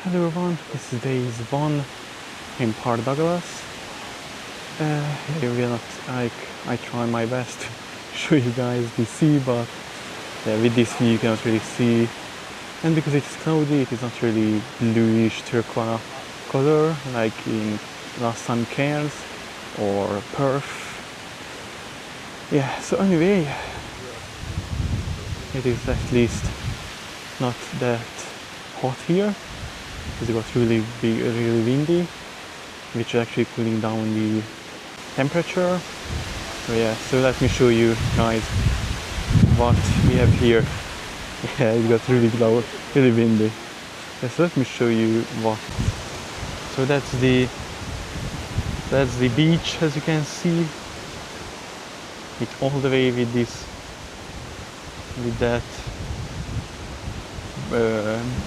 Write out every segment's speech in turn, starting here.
Hello everyone, this is days 1 in Port Douglas. You will not, I try my best to show you guys the sea, but with this view you cannot really see. And because it is cloudy, it is not really bluish turquoise color like in last time Cairns or Perth. Yeah, so anyway, it is at least not that hot here. It got really big, really windy, which is actually cooling down the temperature. So yeah, so let me show you guys what we have here. Yeah, it got really loud, really windy. Yeah, so let me show you what. So that's the beach, as you can see. It's all the way with that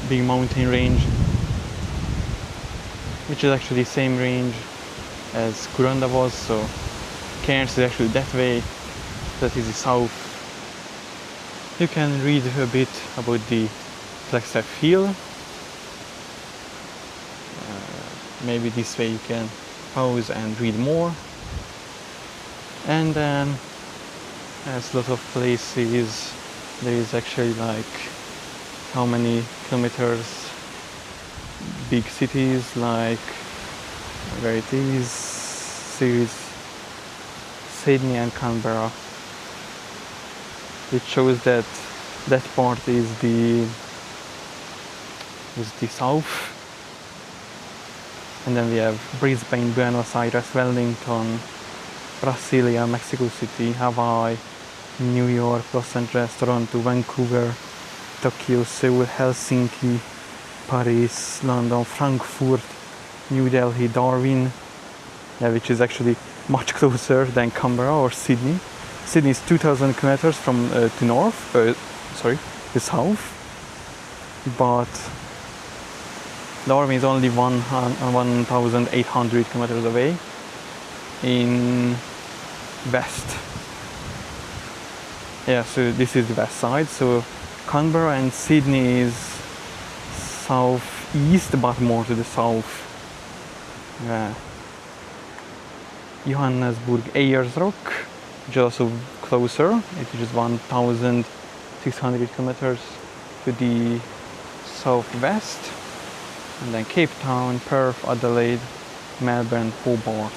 big mountain range, which is actually the same range as Kuranda was. So Cairns is actually that way, that is the south. You can read a bit about the Flagstaff Hill. Maybe this way you can pause and read more. And then there's a lot of places. There is actually like how many kilometers big cities, like where it is Sydney and Canberra, which shows that that part is the south. And then we have Brisbane, Buenos Aires, Wellington, Brasilia, Mexico City, Hawaii, New York, Los Angeles, Toronto, Vancouver, Tokyo, Seoul, Helsinki, Paris, London, Frankfurt, New Delhi, Darwin, which is actually much closer than Canberra or Sydney. Sydney is 2,000 kilometers from the south, but Darwin is only 1,800 kilometers away in west. Yeah, so this is the west side. So Canberra and Sydney is southeast, but more to the south. Yeah. Johannesburg, Ayers Rock, which is also closer. It is 1,600 kilometers to the southwest. And then Cape Town, Perth, Adelaide, Melbourne, Hobart.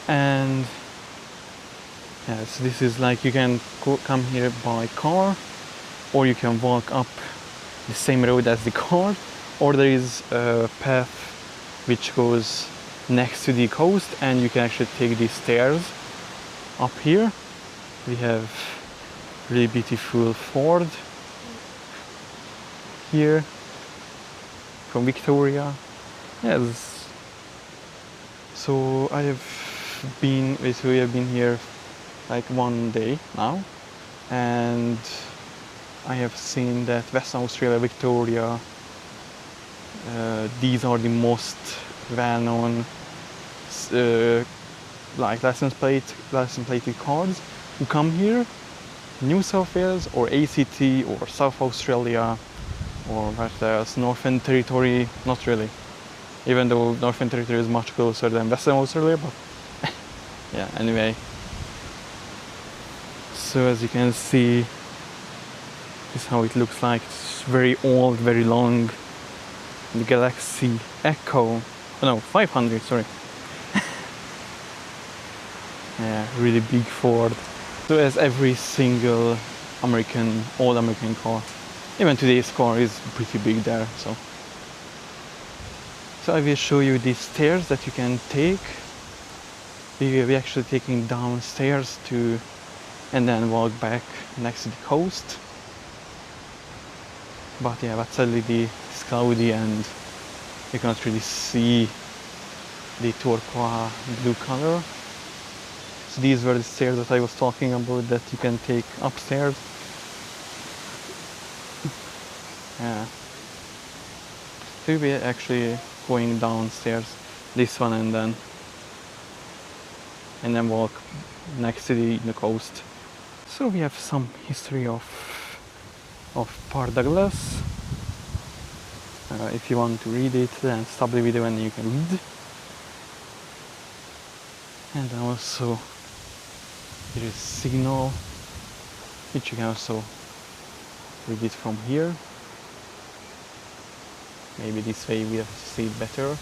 And yes, this is like you can come here by car, or you can walk up the same road as the car, or there is a path which goes next to the coast, and you can actually take these stairs up here. We have really beautiful ford here from Victoria. Yes. So we have been here like one day now, and I have seen that Western Australia, Victoria, these are the most well-known like license plated cars who come here. New South Wales or ACT or South Australia or what else, Northern Territory, not really, even though Northern Territory is much closer than Western Australia, but yeah, anyway. So as you can see, this is how it looks like. It's very old, very long. The Galaxy Echo, 500, sorry. Yeah, really big Ford. So as every single all American car, even today's car is pretty big there. So I will show you these stairs that you can take. We're actually taking downstairs and then walk back next to the coast. But yeah, but sadly it's cloudy and you cannot really see the turquoise blue color. So these were the stairs that I was talking about that you can take upstairs. Yeah. So we're actually going downstairs, this one, and then walk next to the coast. So we have some history of Port Douglas. If you want to read it, then stop the video and you can read. And then also there is signal, which you can also read it from here. Maybe this way we have to see it better.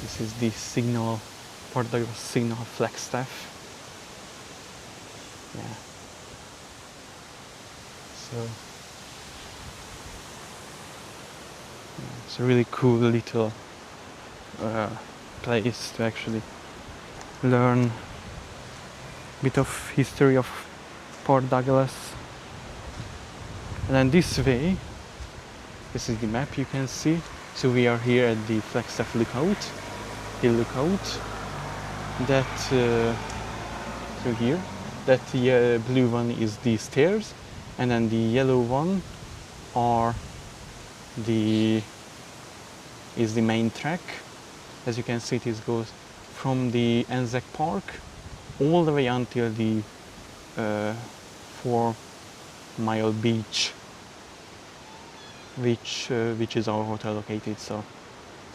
This is the signal, Port Douglas signal flagstaff. Yeah. So yeah, it's a really cool little place to actually learn a bit of history of Port Douglas. And then this way, this is the map you can see. So we are here at the Flagstaff Lookout, Hill Lookout. That so here, that blue one is the stairs, and then the yellow one is the main track. As you can see, it goes from the Anzac Park all the way until the 4-mile beach, which is our hotel located. So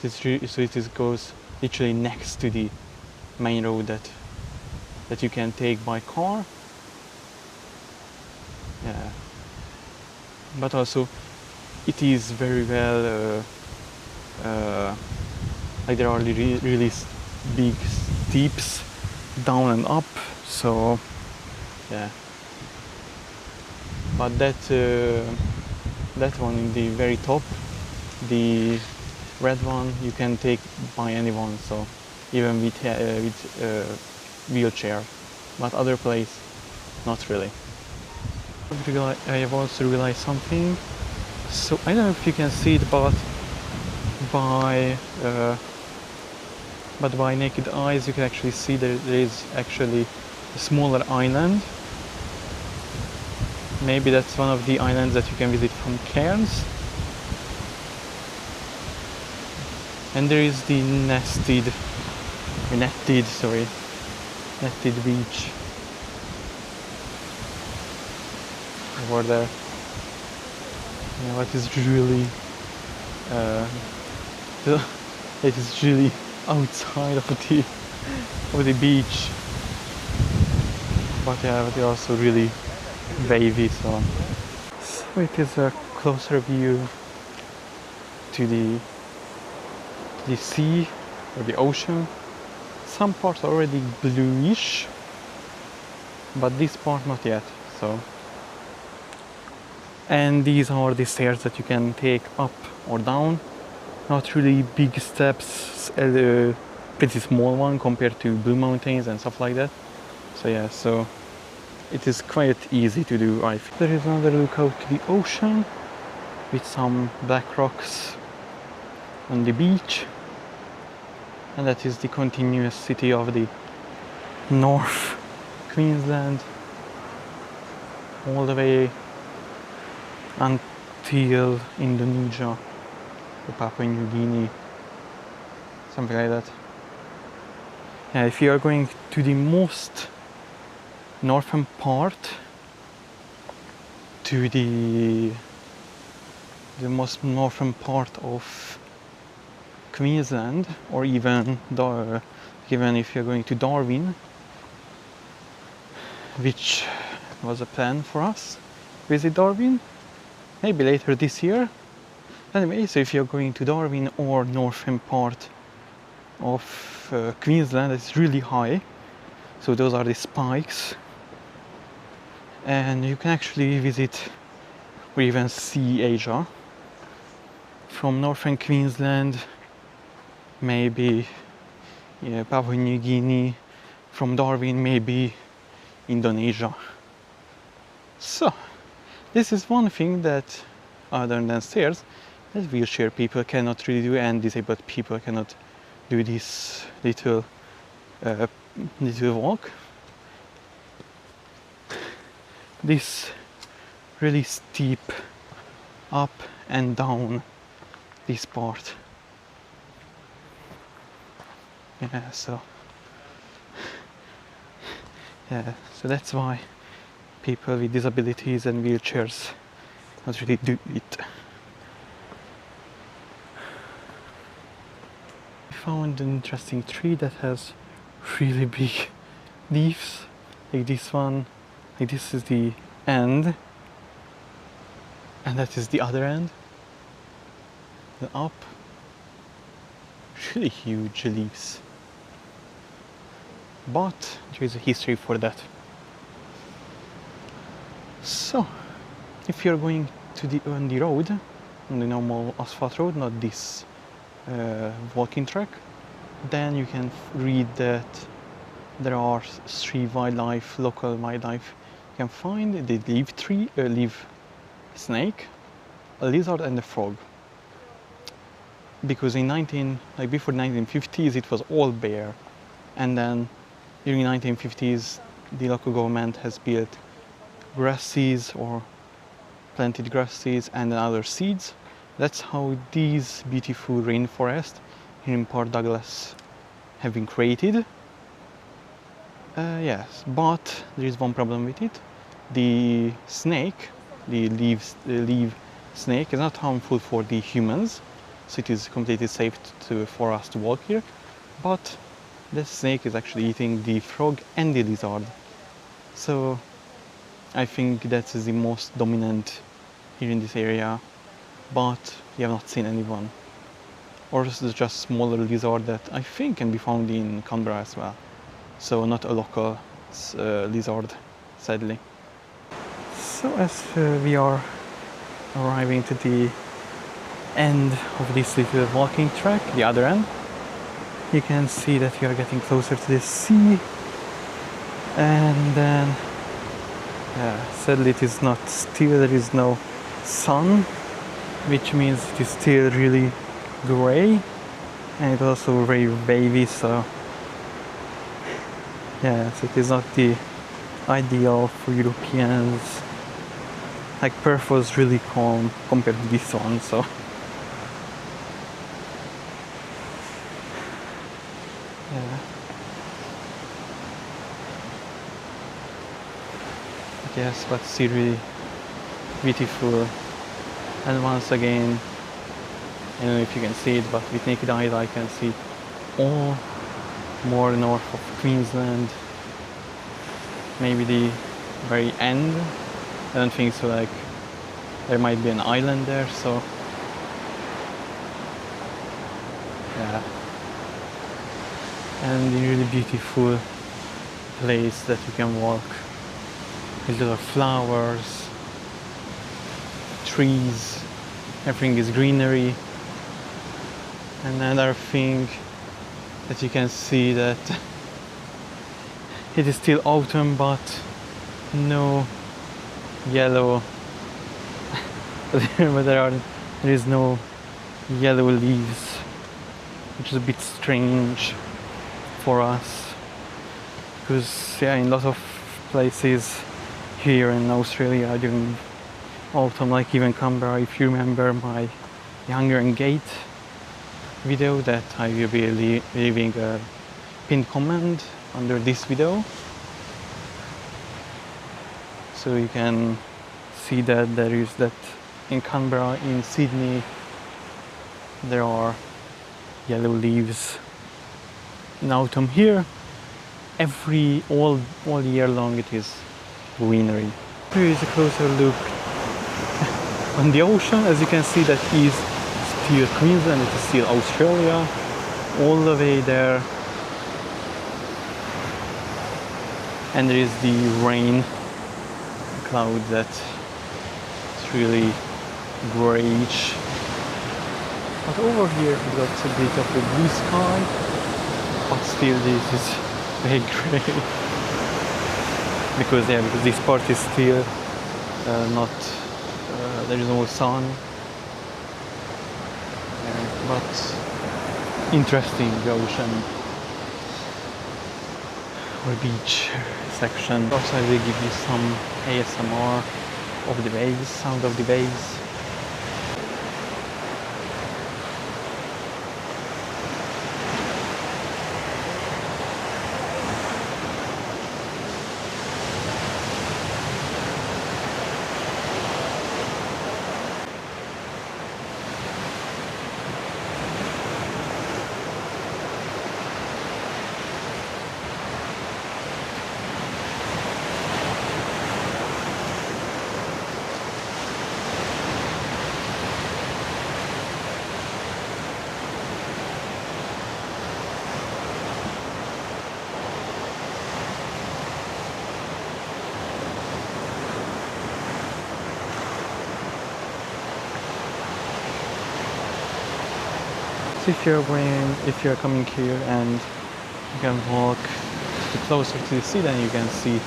it goes literally next to the main road that you can take by car. Yeah. But also it is very well like there are really big steeps down and up, so yeah. But that one in the very top, the red one, you can take by anyone, so even with wheelchair, but other place not really. I have also realized something. So I don't know if you can see it, but by naked eyes you can actually see that there is actually a smaller island. Maybe that's one of the islands that you can visit from Cairns. And there is the netted beach over there. Yeah, what is really it is really outside of the beach, but yeah, but also really wavy. So it is a closer view to the sea or the ocean. Some parts are already bluish, but this part not yet. So, and these are the stairs that you can take up or down. Not really big steps, pretty small one compared to Blue Mountains and stuff like that. So yeah, so it is quite easy to do, I think. There is another lookout to the ocean with some black rocks on the beach, and that is the continuous city of the North Queensland all the way until Indonesia or Papua New Guinea, something like that. Yeah, if you are going to the most northern part, to the most northern part of Queensland, or even if you're going to Darwin, which was a plan for us, visit Darwin, maybe later this year. Anyway, so if you're going to Darwin or northern part of Queensland, it's really high. So those are the spikes, and you can actually visit or even see Asia from northern Queensland, maybe Papua New Guinea, from Darwin maybe Indonesia. So this is one thing that, other than stairs, that wheelchair people cannot really do, and disabled people cannot do this little walk. This really steep up and down this part. Yeah, so that's why people with disabilities and wheelchairs not really do it. found an interesting tree that has really big leaves, like this one. Like this is the end, and that is the other end. Then up, really huge leaves. But there is a history for that. So, if you're going to on the road, on the normal asphalt road, not this walking track, then you can read that there are 3 wildlife, local wildlife. You can find the leaf snake, a lizard, and a frog. Because before 1950s, it was all bare, and then during 1950s, the local government has built grasses or planted grasses and other seeds. That's how these beautiful rainforests here in Port Douglas have been created. Yes, but there is one problem with it. The snake, the leaf snake, is not harmful for the humans, so it is completely safe for us to walk here. But the snake is actually eating the frog and the lizard. So I think that is the most dominant here in this area, but we have not seen anyone. Or this is just smaller lizard that I think can be found in Canberra as well. So not a local lizard, sadly. So as we are arriving to the end of this little walking track, the other end, you can see that we are getting closer to the sea, and then sadly it is not still, there is no sun, which means it is still really gray, and it's also very wavy, so yes, it is not the ideal for Europeans. Like Perth was really calm compared to this one, so yeah. But yes, but still really beautiful. And once again, I don't know if you can see it, but with naked eyes I can see all more north of Queensland. Maybe the very end. I don't think so, like there might be an island there, so yeah. And a really beautiful place that you can walk. There's a lot of flowers, trees, everything is greenery. And another thing that you can see that it is still autumn, but no yellow but there is no yellow leaves, which is a bit strange for us, because yeah, in a lot of places here in Australia during autumn, like even Canberra, if you remember my Hungarian Gate video that I will be leaving a pinned comment under this video, so you can see that there is that in Canberra, in Sydney, there are yellow leaves in autumn. Here, all year long, it is greenery. Here is a closer look on the ocean. As you can see, that is still Queensland, it is still Australia, all the way there. And there is the rain cloud that's really grayish. But over here we got a bit of a blue sky, but still this is very grey. because this part is still not, there is no sun. But interesting, the ocean or beach section. Also I will give you some ASMR of the waves, sound of the waves. So if you're coming here and you can walk closer to the sea, then you can see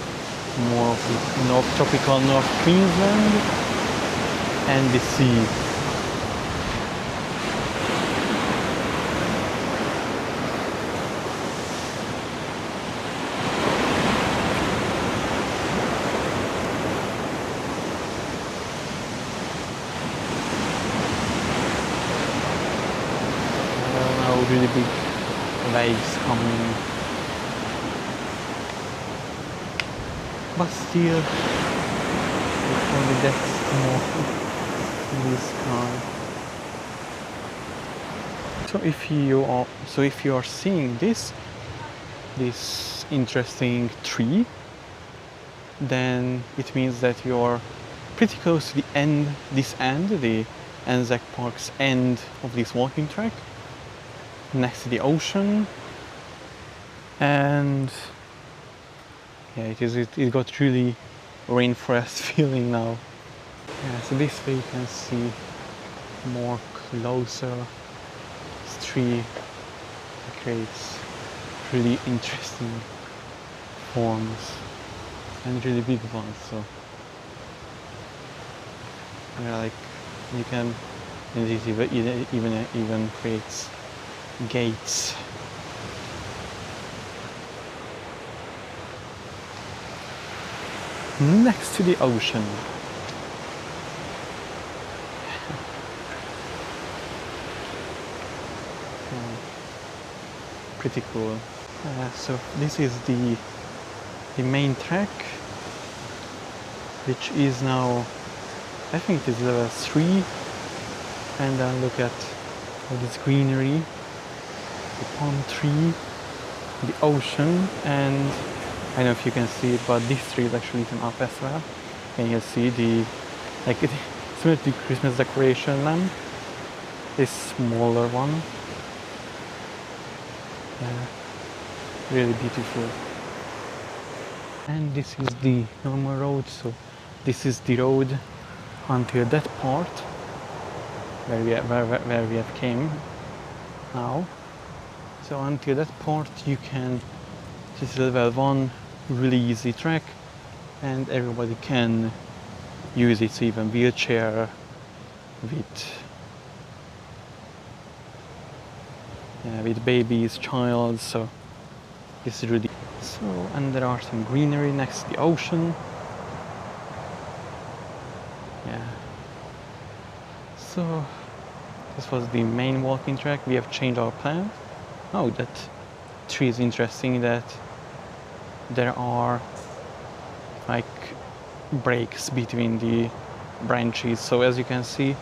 more of the tropical North Queensland and the sea. Really big waves coming, but still it's only that small in the sky. So if you are seeing this interesting tree, then it means that you're pretty close to the end, the Anzac Park's end of this walking track, next to the ocean. And yeah, it got really rainforest feeling now. Yeah, so this way you can see more closer. This tree creates really interesting forms and really big ones. So yeah, like you can, and it even creates gates. Next to the ocean. Pretty cool. So this is the main track, which is now, I think it is level 3, and then look at all this greenery, the palm tree, the ocean, and I don't know if you can see it, but this tree is actually lit up as well. Can you see the, like it, similar to the Christmas decoration lamp, this smaller one. Really beautiful. And this is the normal road, so this is the road until that part where we have came now. So until that part you can, this is level 1, really easy track, and everybody can use it, so even wheelchair with babies, child, so this is really so. And there are some greenery next to the ocean. Yeah, so this was the main walking track. We have changed our plan. Oh, that tree is interesting, that there are like breaks between the branches. So as you can see,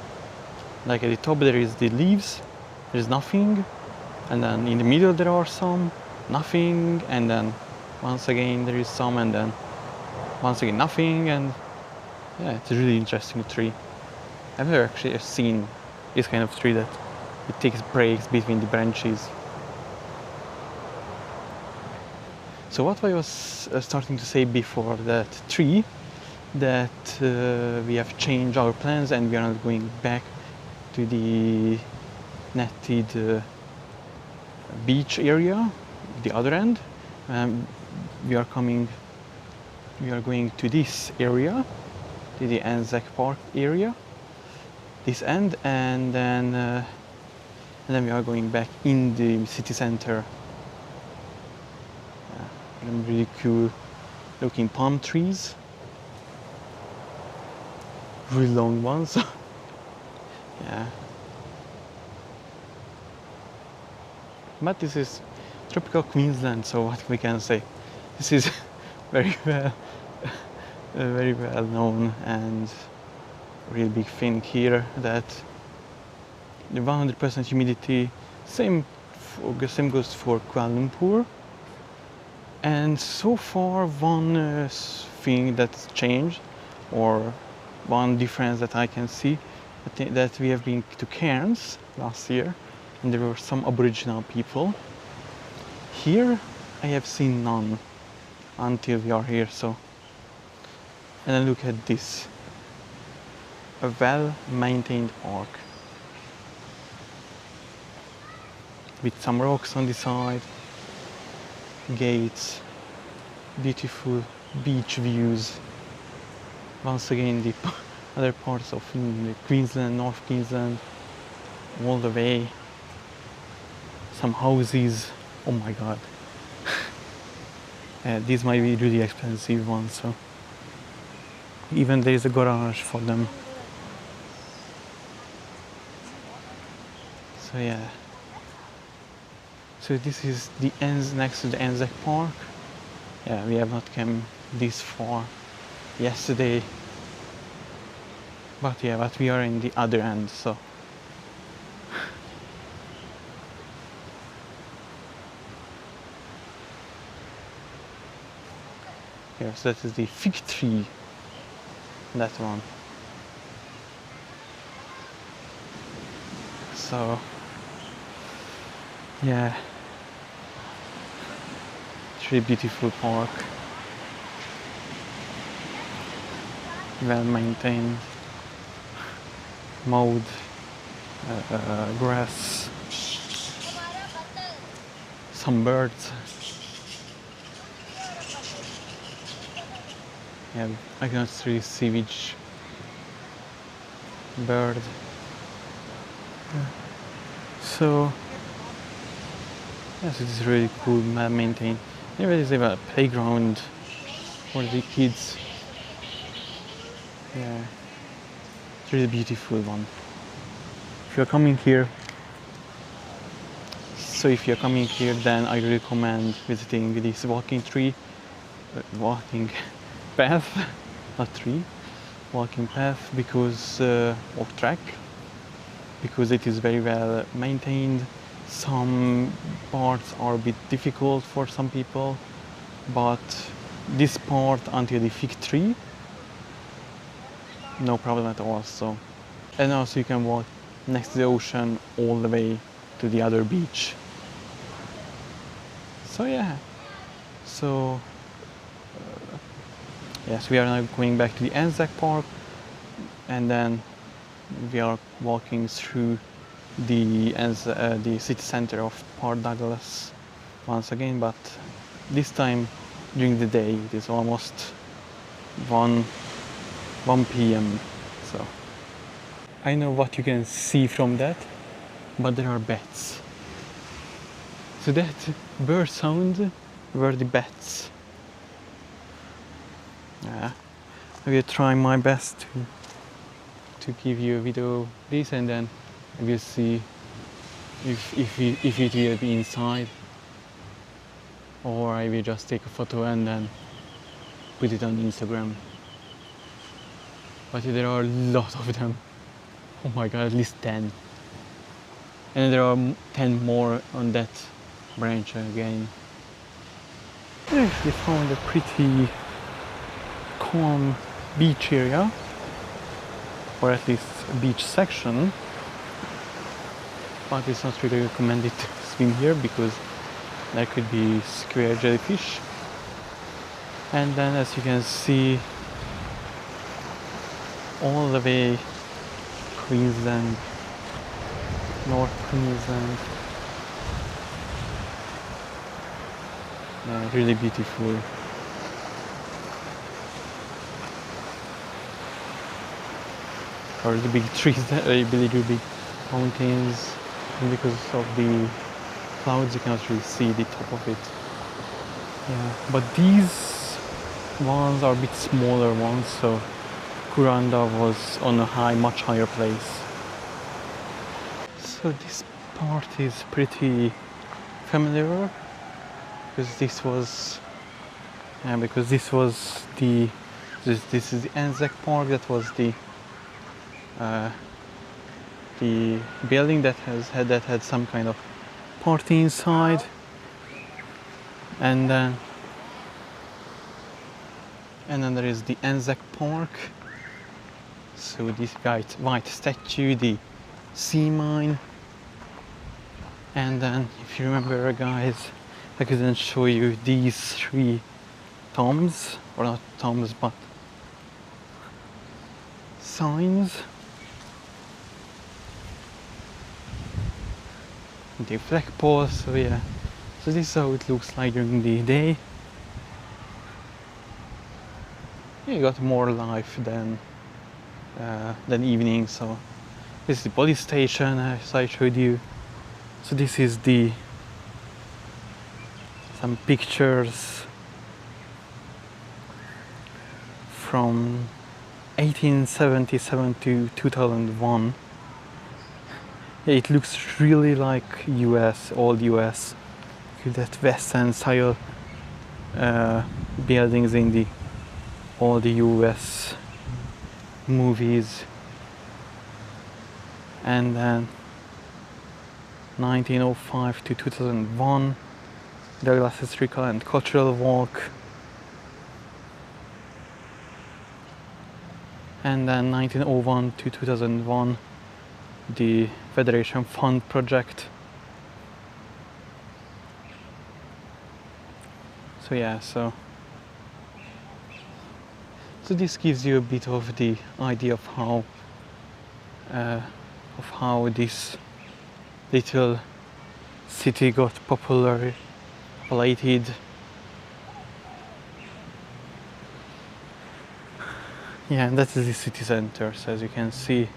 like at the top there is the leaves, there's nothing, and then in the middle there are some, nothing, and then once again there is some, and then once again nothing. And yeah, it's a really interesting tree. I've never actually seen this kind of tree that it takes breaks between the branches. So what I was starting to say before that tree, that we have changed our plans and we are not going back to the netted beach area, the other end. We are going to this area, to the Anzac Park area, this end, and then we are going back in the city center. Really cool looking palm trees, really long ones. Yeah, but this is tropical Queensland, so what we can say, this is very well known and really big thing here, that the 100% humidity, same goes for Kuala Lumpur. And so far, one thing that's changed, or one difference that I can see, that we have been to Cairns last year, and there were some Aboriginal people. Here, I have seen none until we are here. So, and then look at this, a well-maintained park. with some rocks on the side, gates, beautiful beach views. Once again, the other parts of Queensland, North Queensland, all the way. Some houses. Oh my god. These might be really expensive ones, so even there is a garage for them. So yeah. So this is the ends next to the Anzac Park. Yeah, we have not come this far yesterday. But yeah, but we are in the other end, so. Here, so that is the fig tree. That one. So, yeah. It's really beautiful park. Well maintained. Mowed. Grass. Some birds. Yeah, I cannot really see which bird. So, yes, it is really cool, well maintained. There is a playground for the kids. Yeah, it's really beautiful one. If you're coming here, then I recommend visiting this walking path, not tree, walking path, because of track, because it is very well maintained. Some parts are a bit difficult for some people, but this part until the fig tree, no problem at all. So, and also you can walk next to the ocean all the way to the other beach. So yeah, so yes, we are now going back to the Anzac Park, and then we are walking through the city center of Port Douglas once again, but this time during the day. It is almost 1 p.m. So I know what you can see from that, but there are bats. So that bird sound were the bats. Yeah, I will try my best to give you a video of this, and then I will see if it will be inside, or I will just take a photo and then put it on Instagram. But there are a lot of them. Oh my god, at least 10. And there are 10 more on that branch again. We found a pretty calm beach area, or at least a beach section, but it's not really recommended to swim here because there could be square jellyfish. And then, as you can see, all the way Queensland, North Queensland, really beautiful. Or the big trees, really big mountains, and because of the clouds you cannot really see the top of it. Yeah, but these ones are a bit smaller ones, so Kuranda was on a much higher place. So this part is pretty familiar because this was this is the Anzac Park. That was the building that had some kind of party inside, and then there is the Anzac Park. So this white statue, the sea mine, and then if you remember, guys, I couldn't show you these 3 tombs, or not tombs, but signs. the flagpole. So yeah, so this is how it looks like during the day. You got more life than evening. So this is the police station as I showed you. So this is some pictures from 1877 to 2001. Yeah, it looks really like US, old US, with that Western style buildings in all the US movies. And then 1905 to 2001, Douglas Historical and Cultural Walk. And then 1901 to 2001, the Federation Fund project. So yeah, so this gives you a bit of the idea of how this little city got populated. Yeah, and that is the city center. So as you can see,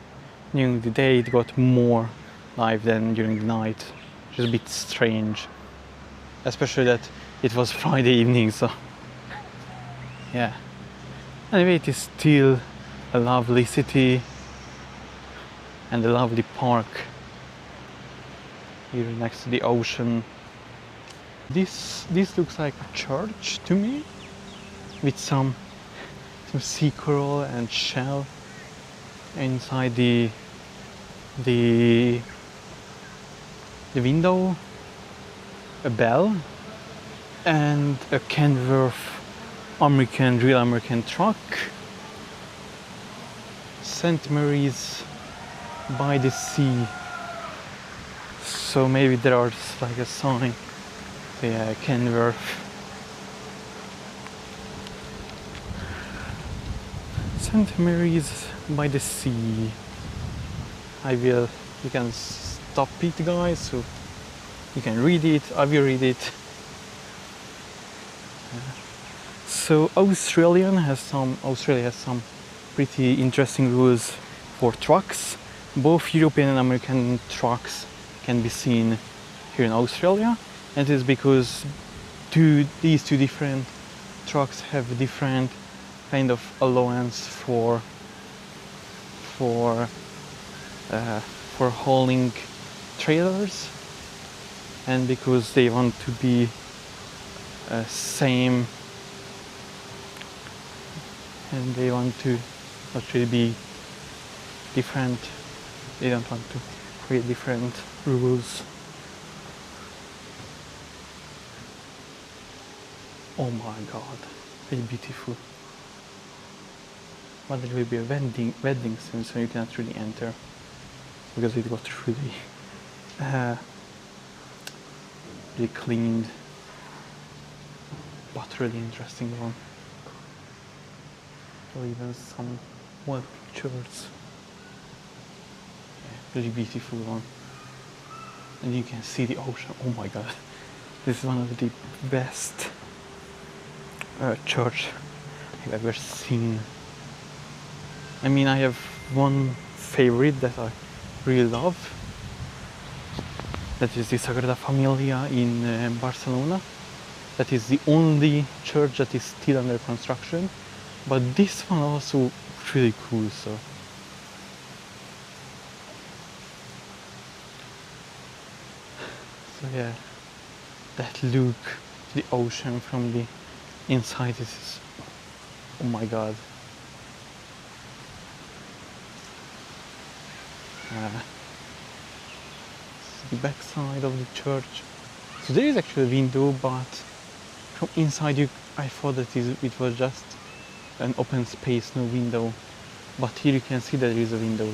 during the day it got more life than during the night, which is a bit strange, especially that it was Friday evening. So yeah, anyway, it is still a lovely city and a lovely park here next to the ocean. This looks like a church to me, with some sea coral and shell inside the window, a bell, and a Kenworth real American truck. St. Mary's by the sea. So maybe there is like a sign. Yeah, Kenworth. St. Mary's by the sea. You can stop it, guys, so you can read it. I will read it. So Australia has some pretty interesting rules for trucks. Both European and American trucks can be seen here in Australia, and it is because these two different trucks have different kind of allowance for hauling trailers, and because they want to be same, and they want to not really be different. They don't want to create different rules. Oh my god, very beautiful. But there will be a wedding soon, so you cannot really enter because it got really cleaned. But really interesting one. Or even some more pictures. Yeah, really beautiful one. And you can see the ocean. Oh my god, this is one of the best church I've ever seen. I mean, I have one favorite that I really love. That is the Sagrada Familia in Barcelona. That is the only church that is still under construction. But this one also really cool. So yeah, that look to the ocean from the inside is, oh my god. The back side of the church. So there is actually a window, but from inside I thought that it was just an open space, no window. But here you can see that there is a window.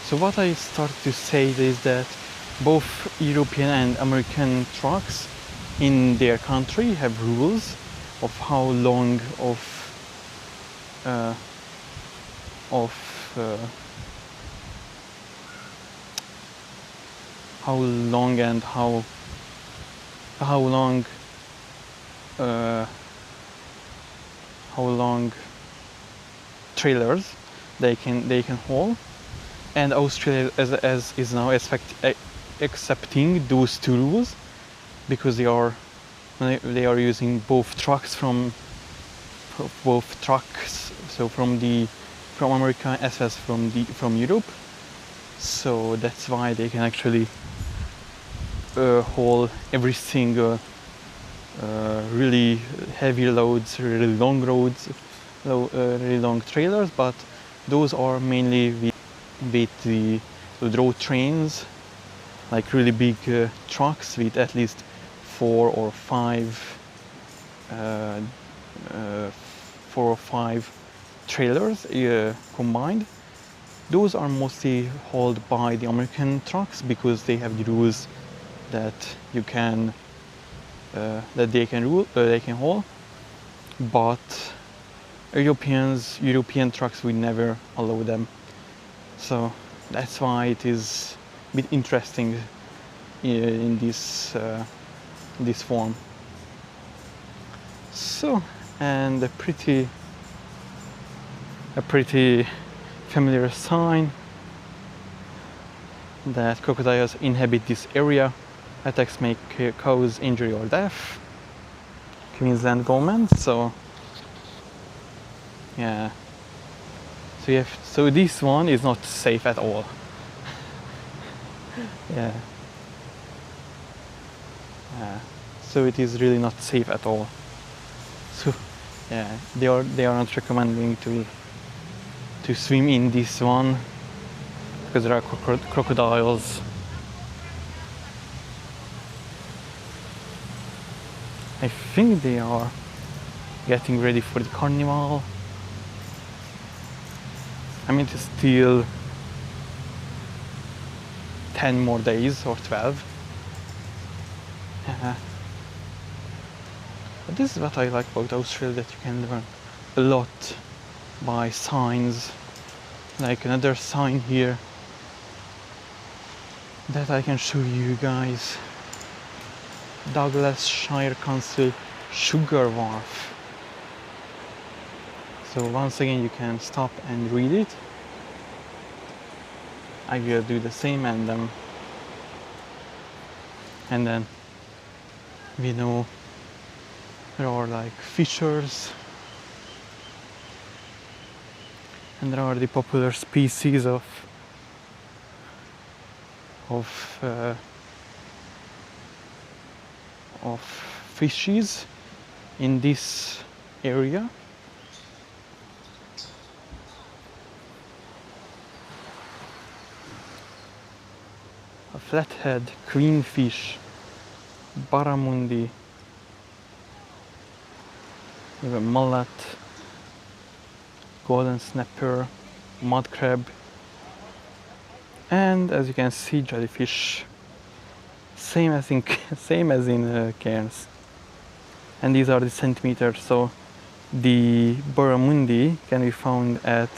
So what I started to say is that both European and American trucks in their country have rules of how long how long and how long uh, how long trailers they can haul, and Australia as is now accepting those two rules, because they are using both trucks from so from America as well as from Europe. So that's why they can actually haul every single really heavy loads, really long roads, really long trailers, but those are mainly with the road trains, like really big trucks with at least 4 or 5 trailers combined. Those are mostly hauled by the American trucks because they have the rules that you can they can haul, but European trucks will never allow them. So that's why it is a bit interesting in this form. So, and a pretty familiar sign that crocodiles inhabit this area. Attacks may cause injury or death. Queensland government. So yeah. So this one is not safe at all. Yeah. So it is really not safe at all. So yeah, they are not recommending to swim in this one because there are crocodiles. I think they are getting ready for the carnival. I mean, it's still 10 more days or 12. But this is what I like about Australia, that you can learn a lot by signs. Like another sign here that I can show you guys. Douglas Shire Council Sugar Wharf. So once again you can stop and read it. I will do the same, and then we know there are like fishers, and there are the popular species of fishes in this area. A flathead, queenfish, barramundi, even mullet, golden snapper, mud crab, and as you can see, jellyfish. Same as in Cairns. And these are the centimeters. So the barramundi can be found at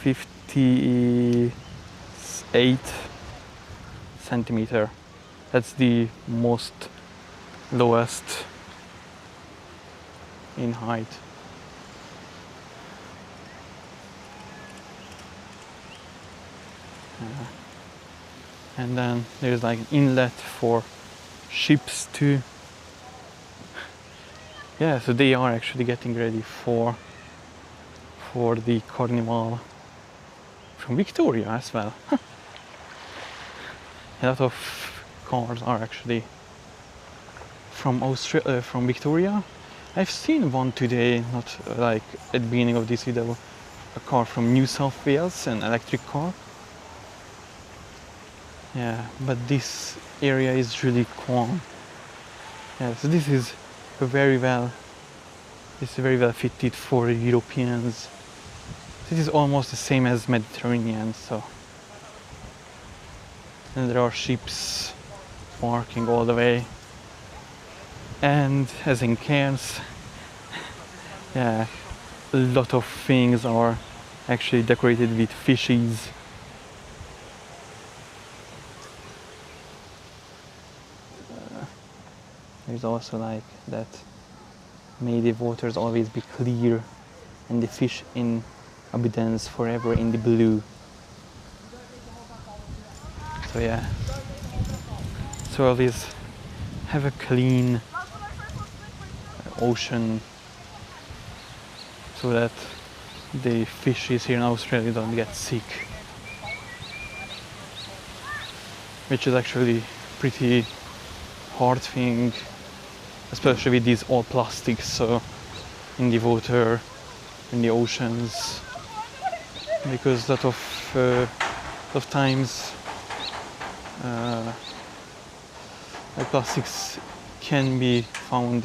58 centimeter. That's the most lowest in height. And then there's like an inlet for ships too. Yeah, so they are actually getting ready for the carnival from Victoria as well. A lot of cars are actually from Victoria. I've seen one today, not like at the beginning of this video, a car from New South Wales, an electric car. Yeah, but this area is really calm. Yeah, so this is very well fitted for Europeans. This is almost the same as Mediterranean, so. And there are ships parking all the way. And as in Cairns, yeah, a lot of things are actually decorated with fishes. is also like that. May the waters always be clear and the fish in abundance forever in the blue. So yeah, so always have a clean ocean so that the fishes here in Australia don't get sick, which is actually pretty hard thing, especially with these all plastics so in the water, in the oceans, because a lot of times the plastics can be found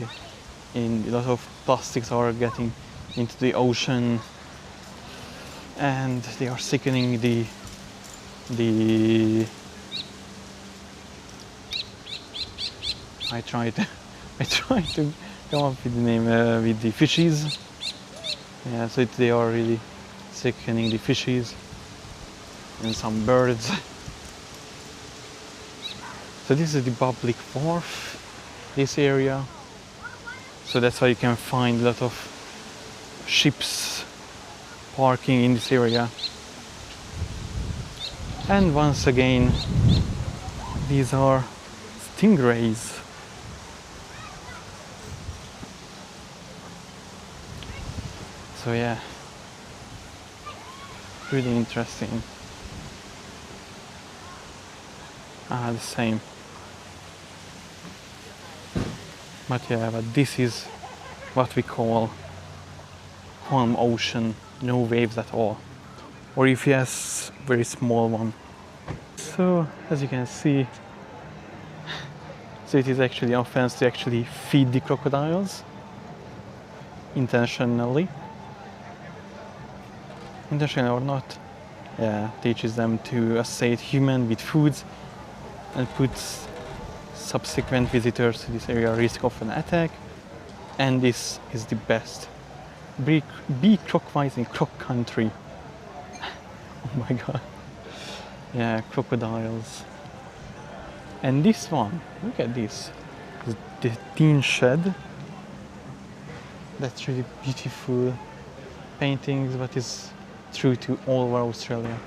in a lot of plastics are getting into the ocean and they are sickening the I tried to come up with the name with the fishes. Yeah, so they are really sickening the fishes and some birds. So this is the public wharf, this area. So that's why you can find a lot of ships parking in this area. And once again, these are stingrays. So yeah, really interesting. The same. But yeah, but this is what we call calm ocean, no waves at all. Or if yes, very small one. So as you can see, so it is actually offense to actually feed the crocodiles intentionally. Intentional or not, yeah, teaches them to associate human with foods and puts subsequent visitors to this area at risk of an attack. And this is the best. Be clockwise in croc country. Oh my god. Yeah, crocodiles. And this one, look at this. The tin shed. That's really beautiful paintings, but is true to all over Australia.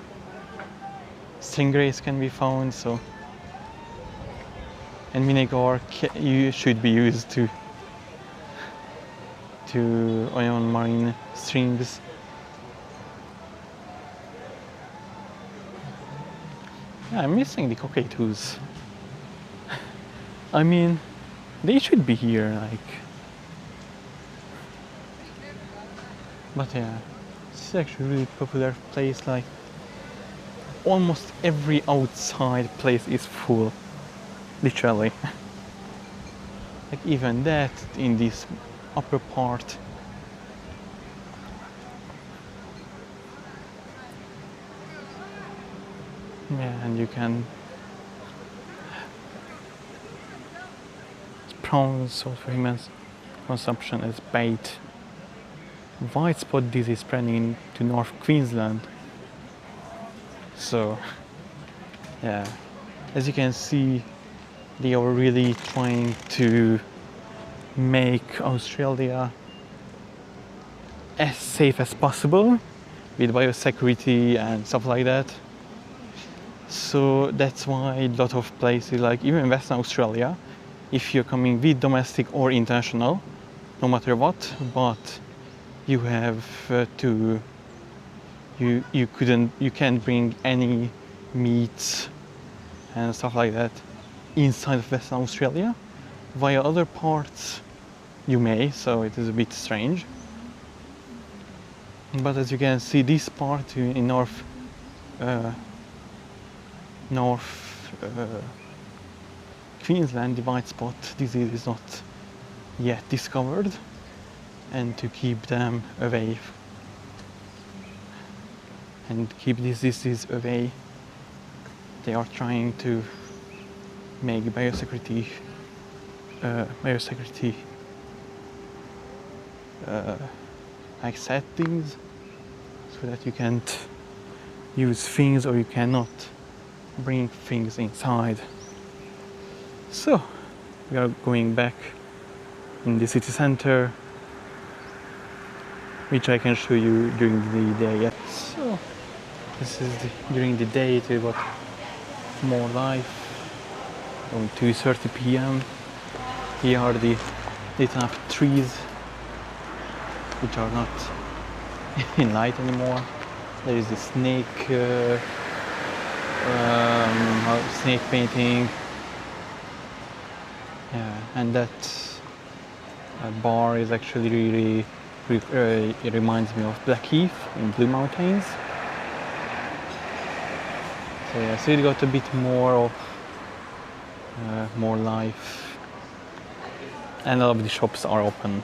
Stingrays can be found, so and vinegar you should be used to on marine streams. Yeah, I'm missing the cockatoos. I mean, they should be here, like. But yeah, this is actually a really popular place. Like, almost every outside place is full, literally. Like even that in this upper part. Yeah, and you can prawns sold for human consumption as bait. White spot disease spreading to North Queensland. So yeah, as you can see, they are really trying to make Australia as safe as possible with biosecurity and stuff like that. So that's why a lot of places, like even in Western Australia, if you're coming with domestic or international, no matter what, but you have you can't bring any meats and stuff like that inside of Western Australia. Via other parts you may, so it is a bit strange. But as you can see, this part in North Queensland, the white spot disease is not yet discovered, and to keep them away and keep this disease away, they are trying to make biosecurity like settings so that you can't use things or you cannot bring things inside. So we are going back in the city center, which I can show you during the day. So this is during the day. It's got more life. Around 2:30 p.m. Here are the little trees, which are not in light anymore. There is the snake snake painting. Yeah, and that bar is actually really it reminds me of Blackheath in Blue Mountains. So yeah, so it got a bit more of more life, and all of the shops are open.